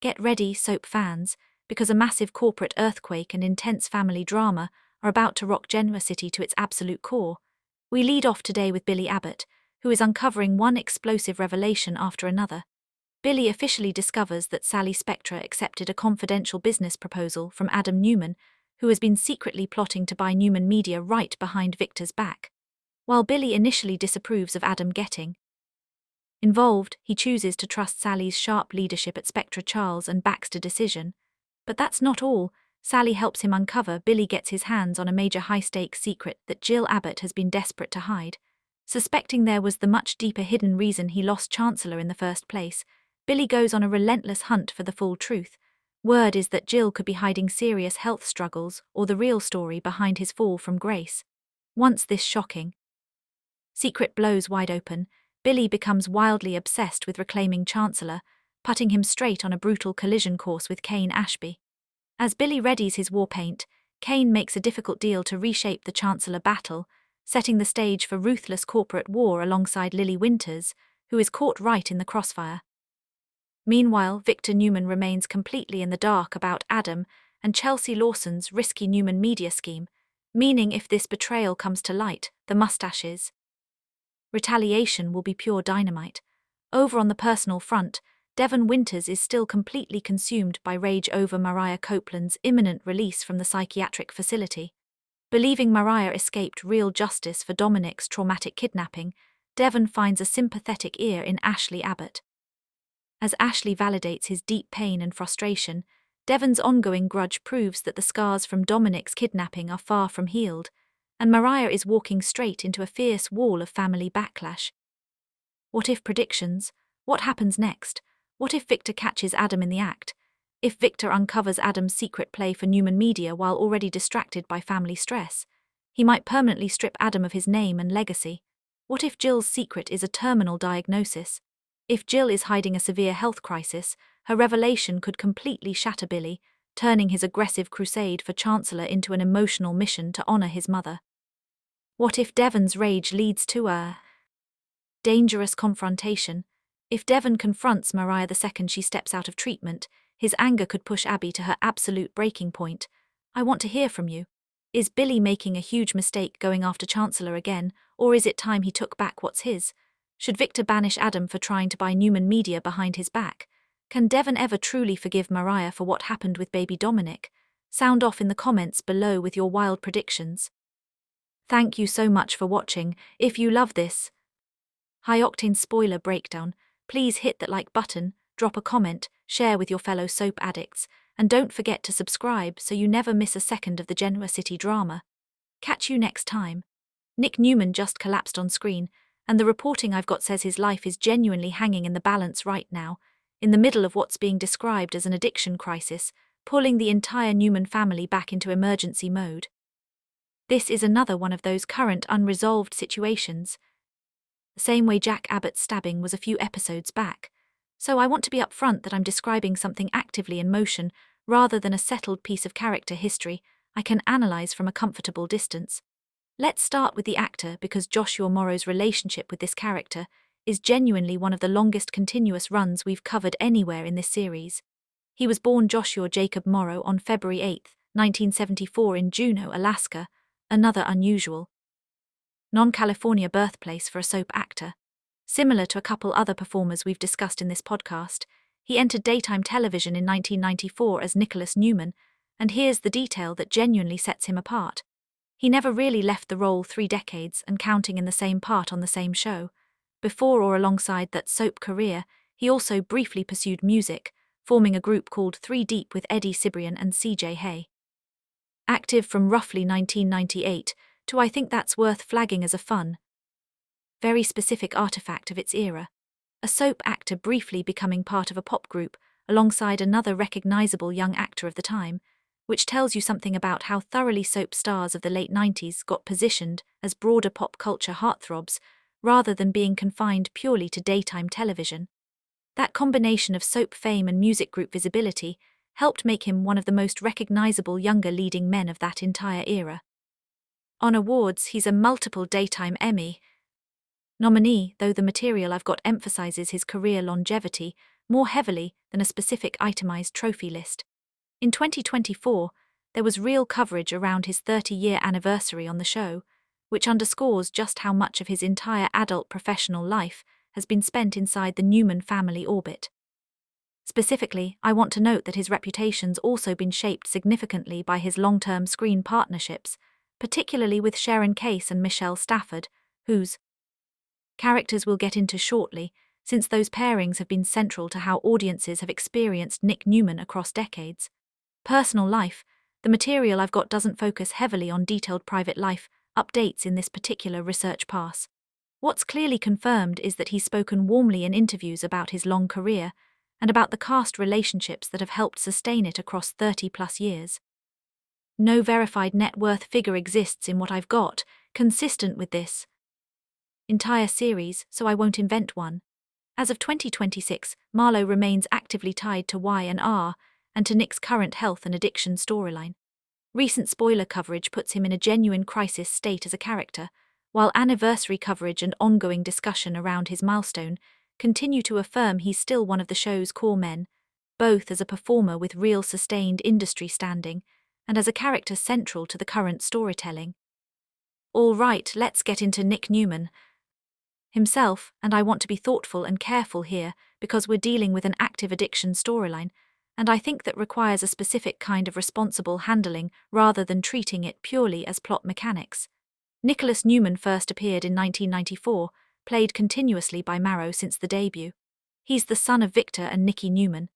Get ready, soap fans, because a massive corporate earthquake and intense family drama are about to rock Genoa City to its absolute core. We lead off today with Billy Abbott, who is uncovering one explosive revelation after another. Billy officially discovers that Sally Spectra accepted a confidential business proposal from Adam Newman, who has been secretly plotting to buy Newman Media right behind Victor's back. While Billy initially disapproves of Adam getting involved, he chooses to trust Sally's sharp leadership at Spectra Charles and Baxter decision. But that's not all. Sally helps him uncover Billy gets his hands on a major high-stakes secret that Jill Abbott has been desperate to hide. Suspecting there was the much deeper hidden reason he lost Chancellor in the first place, Billy goes on a relentless hunt for the full truth. Word is that Jill could be hiding serious health struggles or the real story behind his fall from grace. Once this shocking secret blows wide open, Billy becomes wildly obsessed with reclaiming Chancellor, putting him straight on a brutal collision course with Kane Ashby. As Billy readies his war paint, Kane makes a difficult deal to reshape the Chancellor battle, setting the stage for ruthless corporate war alongside Lily Winters, who is caught right in the crossfire. Meanwhile, Victor Newman remains completely in the dark about Adam and Chelsea Lawson's risky Newman Media scheme, meaning if this betrayal comes to light, the mustaches' retaliation will be pure dynamite. Over on the personal front, Devon Winters is still completely consumed by rage over Mariah Copeland's imminent release from the psychiatric facility. Believing Mariah escaped real justice for Dominic's traumatic kidnapping, Devon finds a sympathetic ear in Ashley Abbott. As Ashley validates his deep pain and frustration, Devon's ongoing grudge proves that the scars from Dominic's kidnapping are far from healed, and Mariah is walking straight into a fierce wall of family backlash. What if predictions? What happens next? What if Victor catches Adam in the act? If Victor uncovers Adam's secret play for Newman Media while already distracted by family stress, he might permanently strip Adam of his name and legacy. What if Jill's secret is a terminal diagnosis? If Jill is hiding a severe health crisis, her revelation could completely shatter Billy, turning his aggressive crusade for Chancellor into an emotional mission to honor his mother. What if Devon's rage leads to a dangerous confrontation? If Devon confronts Mariah the second she steps out of treatment, his anger could push Abby to her absolute breaking point. I want to hear from you. Is Billy making a huge mistake going after Chancellor again, or is it time he took back what's his? Should Victor banish Adam for trying to buy Newman Media behind his back? Can Devon ever truly forgive Mariah for what happened with baby Dominic? Sound off in the comments below with your wild predictions. Thank you so much for watching. If you love this high-octane spoiler breakdown, please hit that like button, drop a comment, share with your fellow soap addicts, and don't forget to subscribe so you never miss a second of the Genoa City drama. Catch you next time. Nick Newman just collapsed on screen, and the reporting I've got says his life is genuinely hanging in the balance right now, in the middle of what's being described as an addiction crisis, pulling the entire Newman family back into emergency mode. This is another one of those current unresolved situations. The same way Jack Abbott's stabbing was a few episodes back. So I want to be upfront that I'm describing something actively in motion rather than a settled piece of character history I can analyze from a comfortable distance. Let's start with the actor because Joshua Morrow's relationship with this character is genuinely one of the longest continuous runs we've covered anywhere in this series. He was born Joshua Jacob Morrow on February 8, 1974 in Juneau, Alaska, another unusual non-California birthplace for a soap actor. Similar to a couple other performers we've discussed in this podcast, he entered daytime television in 1994 as Nicholas Newman, and here's the detail that genuinely sets him apart. He never really left the role 3 decades and counting in the same part on the same show. Before or alongside that soap career, he also briefly pursued music, forming a group called 3 Deep with Eddie Cibrian and CJ Hay. Active from roughly 1998 to I think that's worth flagging as a fun, very specific artifact of its era. A soap actor briefly becoming part of a pop group alongside another recognizable young actor of the time, which tells you something about how thoroughly soap stars of the late 90s got positioned as broader pop culture heartthrobs rather than being confined purely to daytime television. That combination of soap fame and music group visibility helped make him one of the most recognizable younger leading men of that entire era. On awards, he's a multiple daytime Emmy nominee, though the material I've got emphasizes his career longevity more heavily than a specific itemized trophy list. In 2024, there was real coverage around his 30-year anniversary on the show, which underscores just how much of his entire adult professional life has been spent inside the Newman family orbit. Specifically, I want to note that his reputation's also been shaped significantly by his long-term screen partnerships, particularly with Sharon Case and Michelle Stafford, whose characters we'll get into shortly, since those pairings have been central to how audiences have experienced Nick Newman across decades. Personal life: the material I've got doesn't focus heavily on detailed private life updates in this particular research pass. What's clearly confirmed is that he's spoken warmly in interviews about his long career and about the cast relationships that have helped sustain it across 30-plus years. No verified net worth figure exists in what I've got, consistent with this entire series, so I won't invent one. As of 2026, Marlowe remains actively tied to Y&R and to Nick's current health and addiction storyline. Recent spoiler coverage puts him in a genuine crisis state as a character, while anniversary coverage and ongoing discussion around his milestone continue to affirm he's still one of the show's core men, both as a performer with real sustained industry standing and as a character central to the current storytelling. All right, let's get into Nick Newman himself, and I want to be thoughtful and careful here because we're dealing with an active addiction storyline, and I think that requires a specific kind of responsible handling rather than treating it purely as plot mechanics. Nicholas Newman first appeared in 1994, played continuously by Marrow since the debut. He's the son of Victor and Nikki Newman,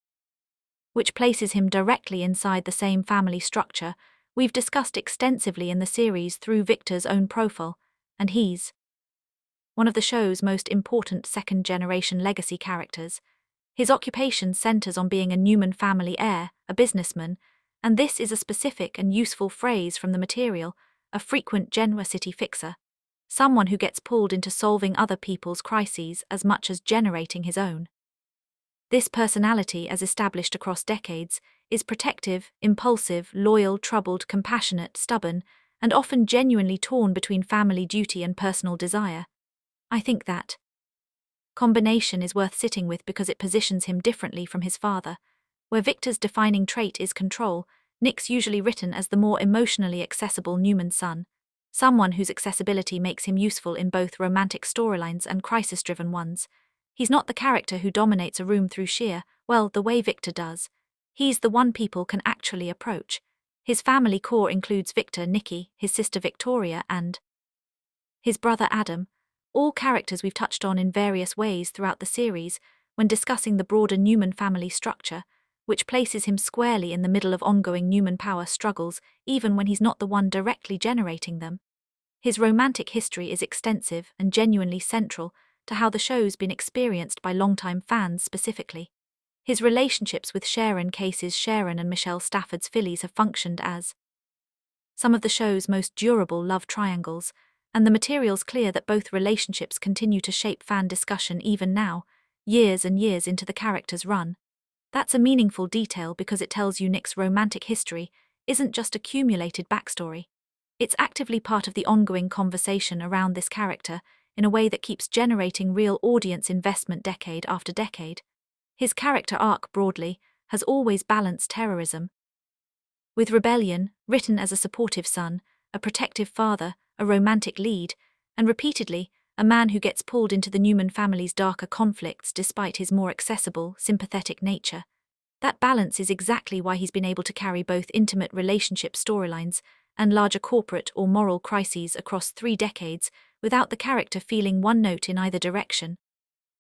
which places him directly inside the same family structure we've discussed extensively in the series through Victor's own profile, and he's one of the show's most important second-generation legacy characters. His occupation centers on being a Newman family heir, a businessman, and this is a specific and useful phrase from the material, a frequent Genoa City fixer, someone who gets pulled into solving other people's crises as much as generating his own. This personality, as established across decades, is protective, impulsive, loyal, troubled, compassionate, stubborn, and often genuinely torn between family duty and personal desire. I think that combination is worth sitting with because it positions him differently from his father. Where Victor's defining trait is control, Nick's usually written as the more emotionally accessible Newman son, someone whose accessibility makes him useful in both romantic storylines and crisis-driven ones. He's not the character who dominates a room through sheer, well, the way Victor does. He's the one people can actually approach. His family core includes Victor, Nikki, his sister Victoria, and his brother Adam, all characters we've touched on in various ways throughout the series when discussing the broader Newman family structure, which places him squarely in the middle of ongoing Newman power struggles even when he's not the one directly generating them. His romantic history is extensive and genuinely central to how the show's been experienced by longtime fans specifically. His relationships with Sharon Case's Sharon and Michelle Stafford's fillies have functioned as some of the show's most durable love triangles, and the material's clear that both relationships continue to shape fan discussion even now, years and years into the character's run. That's a meaningful detail because it tells you Nick's romantic history isn't just accumulated backstory. It's actively part of the ongoing conversation around this character in a way that keeps generating real audience investment decade after decade. His character arc, broadly, has always balanced terrorism with rebellion, written as a supportive son, a protective father, a romantic lead, and repeatedly, a man who gets pulled into the Newman family's darker conflicts despite his more accessible, sympathetic nature. That balance is exactly why he's been able to carry both intimate relationship storylines and larger corporate or moral crises across 3 decades without the character feeling one note in either direction.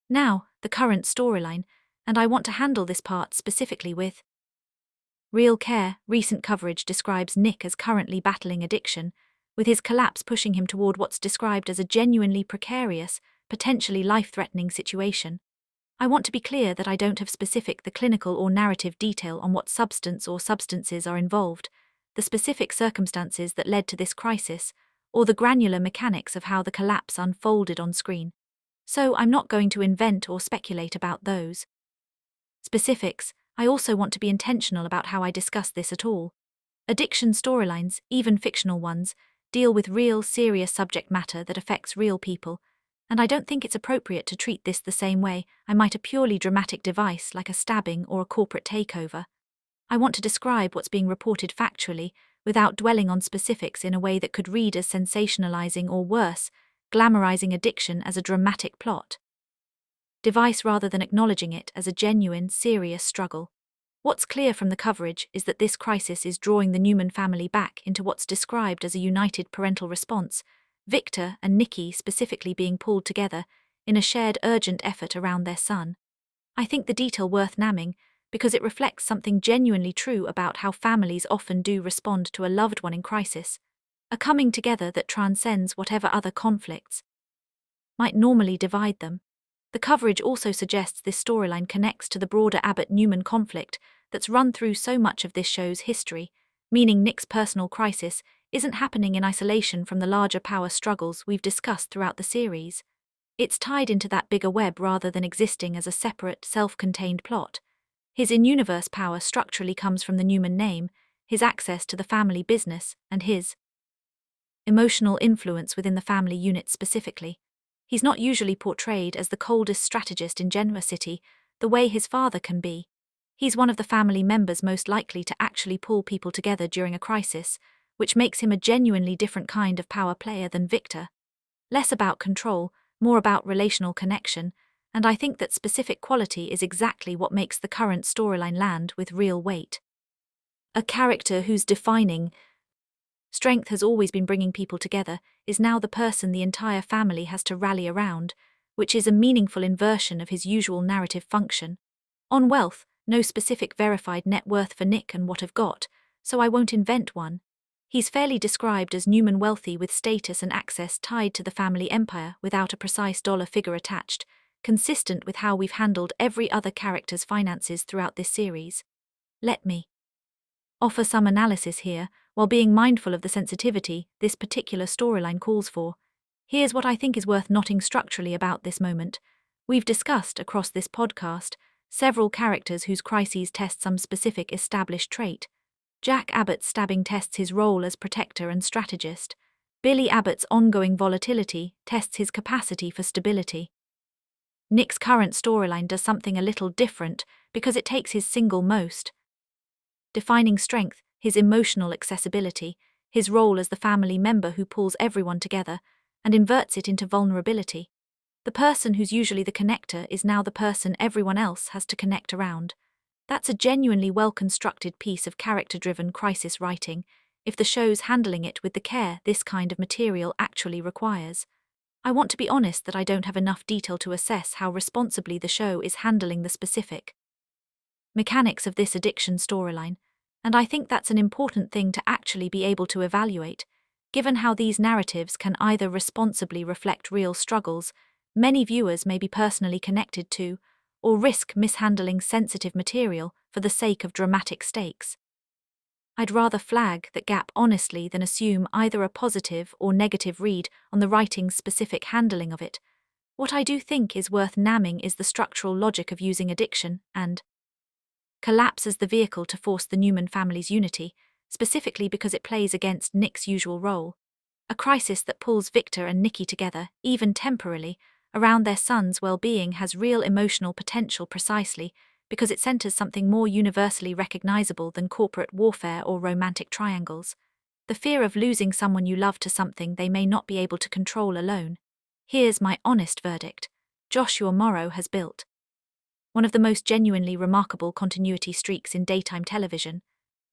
Now, the current storyline, and I want to handle this part specifically with real care. Recent coverage describes Nick as currently battling addiction, with his collapse pushing him toward what's described as a genuinely precarious, potentially life-threatening situation. I want to be clear that I don't have the clinical or narrative detail on what substance or substances are involved, the specific circumstances that led to this crisis, or the granular mechanics of how the collapse unfolded on screen. So I'm not going to invent or speculate about those specifics. I also want to be intentional about how I discuss this at all. Addiction storylines, even fictional ones, deal with real, serious subject matter that affects real people, And I don't think it's appropriate to treat this the same way I might a purely dramatic device like a stabbing or a corporate takeover. I want to describe what's being reported factually, without dwelling on specifics in a way that could read as sensationalizing or worse, glamorizing addiction as a dramatic plot device rather than acknowledging it as a genuine, serious struggle. What's clear from the coverage is that this crisis is drawing the Newman family back into what's described as a united parental response, Victor and Nikki specifically being pulled together in a shared urgent effort around their son. I think the detail worth naming because it reflects something genuinely true about how families often do respond to a loved one in crisis, a coming together that transcends whatever other conflicts might normally divide them. The coverage also suggests this storyline connects to the broader Abbott-Newman conflict that's run through so much of this show's history, meaning Nick's personal crisis isn't happening in isolation from the larger power struggles we've discussed throughout the series. It's tied into that bigger web rather than existing as a separate, self-contained plot. His in-universe power structurally comes from the Newman name, his access to the family business, and his emotional influence within the family unit specifically. He's not usually portrayed as the coldest strategist in Genoa City, the way his father can be. He's one of the family members most likely to actually pull people together during a crisis, which makes him a genuinely different kind of power player than Victor. Less about control, more about relational connection, and I think that specific quality is exactly what makes the current storyline land with real weight. A character whose defining strength has always been bringing people together is now the person the entire family has to rally around, which is a meaningful inversion of his usual narrative function. On wealth, no specific verified net worth for Nick and what I've got, so I won't invent one. He's fairly described as Newman wealthy with status and access tied to the family empire without a precise dollar figure attached, consistent with how we've handled every other character's finances throughout this series. Let me offer some analysis here, while being mindful of the sensitivity this particular storyline calls for. Here's what I think is worth noting structurally about this moment. We've discussed, across this podcast, several characters whose crises test some specific established trait. Jack Abbott's stabbing tests his role as protector and strategist. Billy Abbott's ongoing volatility tests his capacity for stability. Nick's current storyline does something a little different because it takes his single most defining strength, his emotional accessibility, his role as the family member who pulls everyone together, and inverts it into vulnerability. The person who's usually the connector is now the person everyone else has to connect around. That's a genuinely well-constructed piece of character-driven crisis writing, if the show's handling it with the care this kind of material actually requires. I want to be honest that I don't have enough detail to assess how responsibly the show is handling the specific mechanics of this addiction storyline, and I think that's an important thing to actually be able to evaluate, given how these narratives can either responsibly reflect real struggles many viewers may be personally connected to, or risk mishandling sensitive material for the sake of dramatic stakes. I'd rather flag that gap honestly than assume either a positive or negative read on the writing's specific handling of it. What I do think is worth naming is the structural logic of using addiction and collapse as the vehicle to force the Newman family's unity, specifically because it plays against Nick's usual role. A crisis that pulls Victor and Nikki together, even temporarily, around their son's well-being has real emotional potential precisely because it centers something more universally recognizable than corporate warfare or romantic triangles. The fear of losing someone you love to something they may not be able to control alone. Here's my honest verdict. Joshua Morrow has built one of the most genuinely remarkable continuity streaks in daytime television.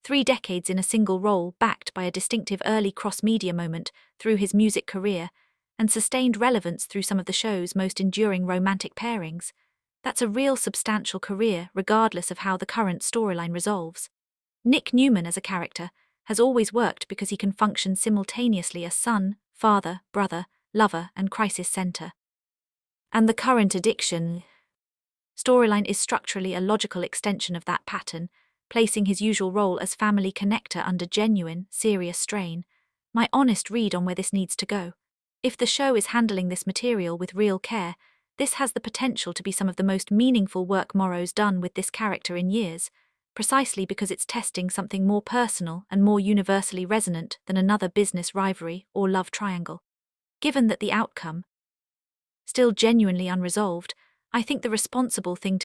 3 decades in a single role backed by a distinctive early cross-media moment through his music career, and sustained relevance through some of the show's most enduring romantic pairings. That's a real substantial career regardless of how the current storyline resolves. Nick Newman as a character has always worked because he can function simultaneously as son, father, brother, lover, and crisis center. And the current addiction storyline is structurally a logical extension of that pattern, placing his usual role as family connector under genuine, serious strain. My honest read on where this needs to go. If the show is handling this material with real care, this has the potential to be some of the most meaningful work Morrow's done with this character in years, precisely because it's testing something more personal and more universally resonant than another business rivalry or love triangle. Given that the outcome still genuinely unresolved, I think the responsible thing to